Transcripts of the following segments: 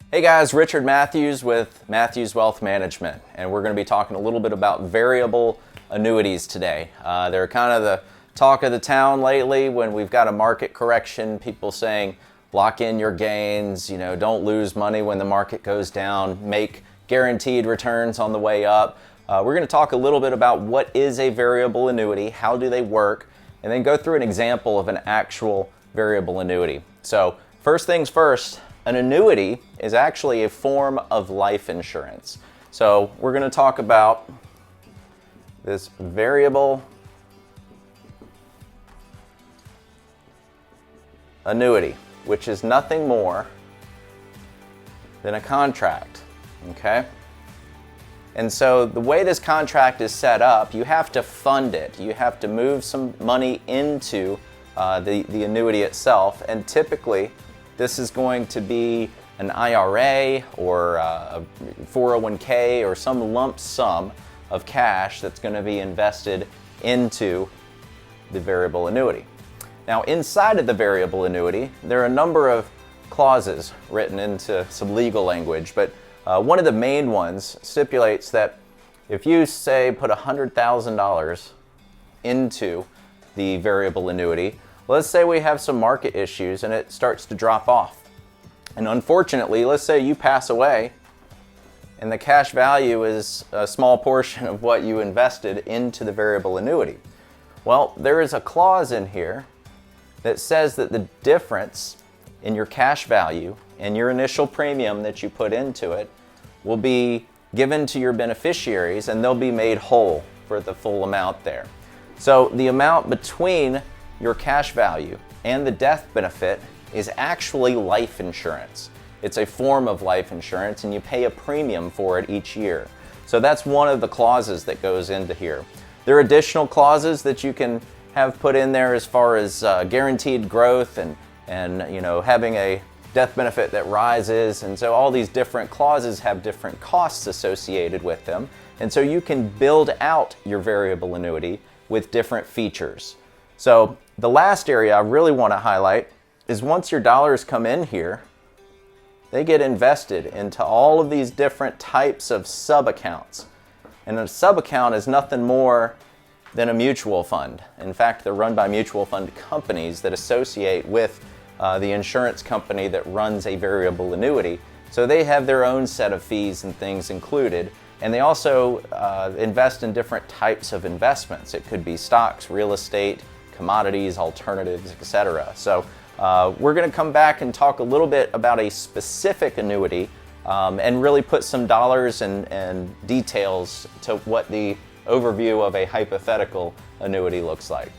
Hey guys, Richard Matthews with Matthews Wealth Management, and we're going to be talking a little bit about variable annuities today. They're kind of the talk of the town lately when we've got a market correction, people saying lock in your gains, don't lose money when the market goes down, make guaranteed returns on the way up. We're going to talk a little bit about what is a variable annuity, how do they work, and then go through an example of an actual variable annuity. So first things first, an annuity is actually a form of life insurance. So we're going to talk about this variable annuity, which is nothing more than a contract, okay? And so the way this contract is set up, you have to fund it. You have to move some money into the annuity itself, and typically this is going to be an IRA or a 401k or some lump sum of cash that's going to be invested into the variable annuity. Now, inside of the variable annuity, there are a number of clauses written into some legal language, but one of the main ones stipulates that if you, say, put $100,000 into the variable annuity, let's say we have some market issues and it starts to drop off. And unfortunately, let's say you pass away and the cash value is a small portion of what you invested into the variable annuity. Well, there is a clause in here that says that the difference in your cash value and your initial premium that you put into it will be given to your beneficiaries and they'll be made whole for the full amount there. So the amount between your cash value and the death benefit is actually life insurance. It's a form of life insurance and you pay a premium for it each year. So that's one of the clauses that goes into here. There are additional clauses that you can have put in there as far as guaranteed growth and having a death benefit that rises, and so all these different clauses have different costs associated with them, and so you can build out your variable annuity with different features. So the last area I really want to highlight is once your dollars come in here, they get invested into all of these different types of sub-accounts. And a sub-account is nothing more than a mutual fund. In fact, they're run by mutual fund companies that associate with the insurance company that runs a variable annuity. So they have their own set of fees and things included. And they also invest in different types of investments. It could be stocks, real estate, commodities, alternatives, etc. So we're going to come back and talk a little bit about a specific annuity and really put some dollars and details to what the overview of a hypothetical annuity looks like.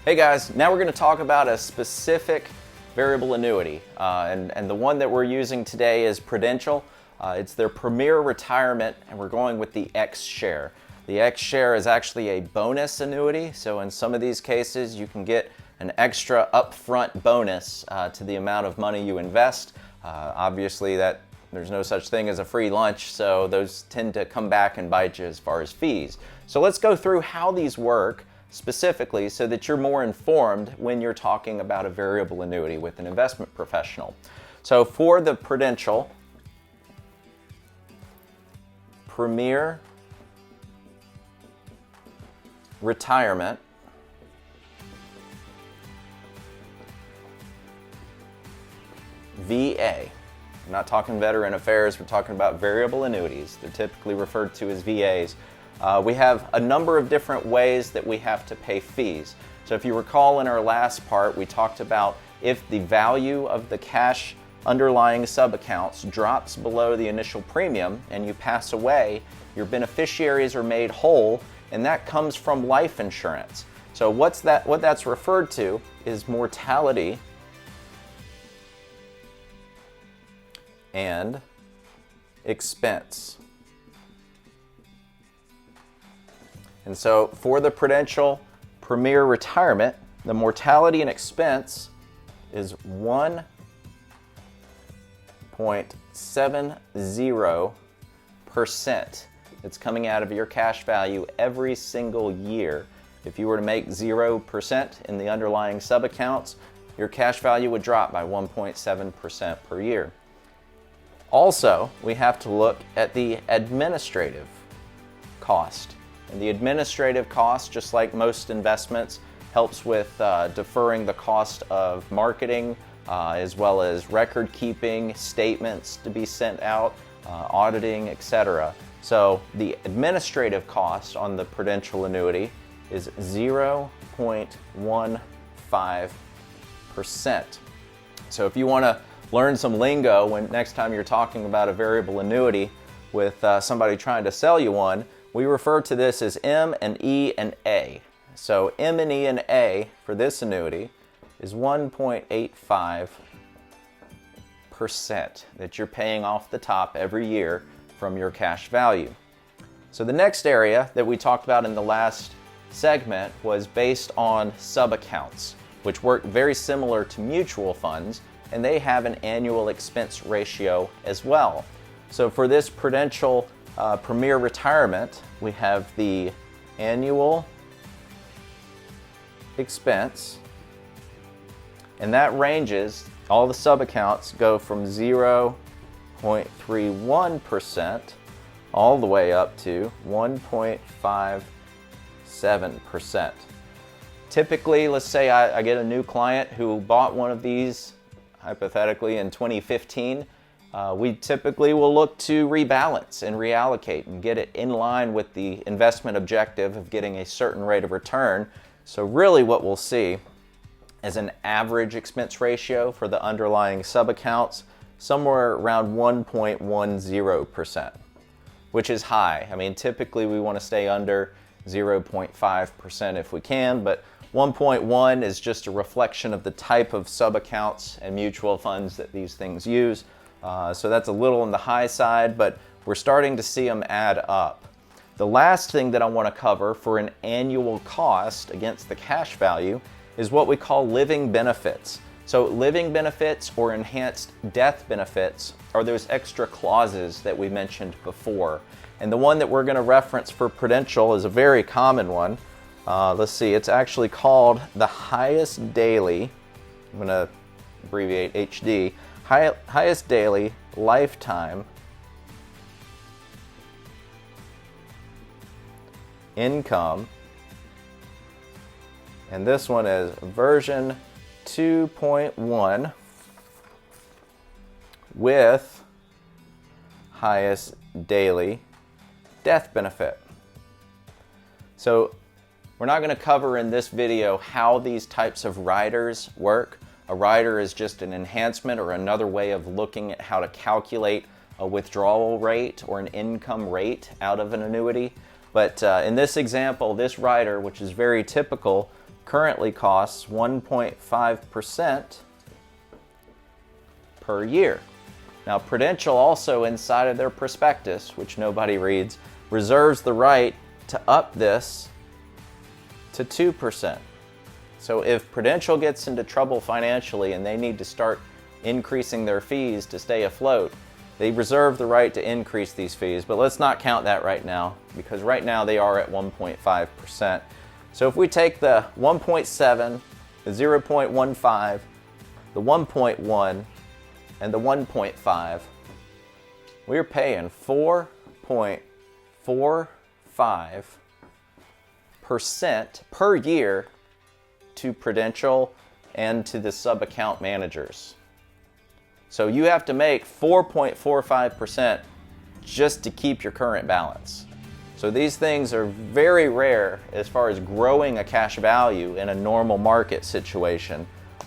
Hey guys, now we're going to talk about a specific variable annuity, and the one that we're using today is Prudential. It's their Premier Retirement, and we're going with the X Share. The X Share is actually a bonus annuity, so in some of these cases you can get an extra upfront bonus to the amount of money you invest. Obviously there's no such thing as a free lunch, so those tend to come back and bite you as far as fees. So let's go through how these work specifically so that you're more informed when you're talking about a variable annuity with an investment professional. So for the Prudential Premier Retirement VA, I'm not talking veteran affairs, we're talking about variable annuities. They're typically referred to as VAs. We have a number of different ways that we have to pay fees. So if you recall in our last part, we talked about if the value of the cash underlying sub-accounts drops below the initial premium and you pass away, your beneficiaries are made whole, and that comes from life insurance. So what that's referred to is mortality and expense. And so for the Prudential Premier Retirement, the mortality and expense is 1.70%. It's coming out of your cash value every single year. If you were to make 0% in the underlying sub-accounts, your cash value would drop by 1.7% per year. Also, we have to look at the administrative cost. And the administrative cost, just like most investments, helps with deferring the cost of marketing, as well as record keeping, statements to be sent out, auditing, etc. So the administrative cost on the Prudential annuity is 0.15%. So if you want to learn some lingo when next time you're talking about a variable annuity with somebody trying to sell you one, we refer to this as M and E and A. So M and E and A for this annuity is 1.85% that you're paying off the top every year from your cash value. So the next area that we talked about in the last segment was based on sub-accounts, which work very similar to mutual funds, and they have an annual expense ratio as well. So for this Prudential Premier Retirement, we have the annual expense, and that ranges, all the sub-accounts go from 0.31% all the way up to 1.57%. Typically, let's say I get a new client who bought one of these, hypothetically in 2015, we typically will look to rebalance and reallocate and get it in line with the investment objective of getting a certain rate of return. So really what we'll see is an average expense ratio for the underlying sub-accounts somewhere around 1.10%, which is high. I mean, typically we want to stay under 0.5% if we can, but 1.1 is just a reflection of the type of sub-accounts and mutual funds that these things use. So that's a little on the high side, but we're starting to see them add up. The last thing that I want to cover for an annual cost against the cash value is what we call living benefits. So living benefits or enhanced death benefits are those extra clauses that we mentioned before. And the one that we're going to reference for Prudential is a very common one. Let's see, it's actually called the highest daily, I'm going to abbreviate HD, highest daily lifetime income. And this one is version 2.1 with highest daily death benefit. So we're not going to cover in this video how these types of riders work. A rider is just an enhancement or another way of looking at how to calculate a withdrawal rate or an income rate out of an annuity. But in this example, this rider, which is very typical, currently costs 1.5% per year. Now, Prudential also inside of their prospectus, which nobody reads, reserves the right to up this to 2%. So if Prudential gets into trouble financially and they need to start increasing their fees to stay afloat, they reserve the right to increase these fees. But let's not count that right now, because right now they are at 1.5%. So if we take the 1.7, the 0.15, the 1.1, and the 1.5, we're paying 4.45% per year to Prudential and to the sub-account managers. So you have to make 4.45% just to keep your current balance. So these things are very rare as far as growing a cash value in a normal market situation.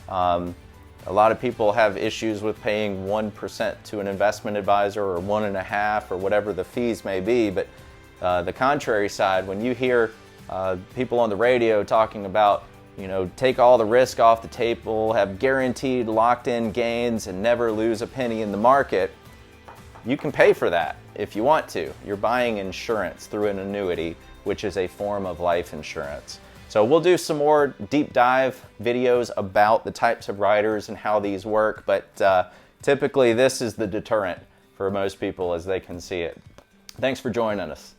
A lot of people have issues with paying 1% to an investment advisor or 1.5% or whatever the fees may be, but the contrary side, when you hear people on the radio talking about, you know, take all the risk off the table, have guaranteed locked-in gains, and never lose a penny in the market, you can pay for that if you want to. You're buying insurance through an annuity, which is a form of life insurance. So we'll do some more deep dive videos about the types of riders and how these work, but typically this is the deterrent for most people as they can see it. Thanks for joining us.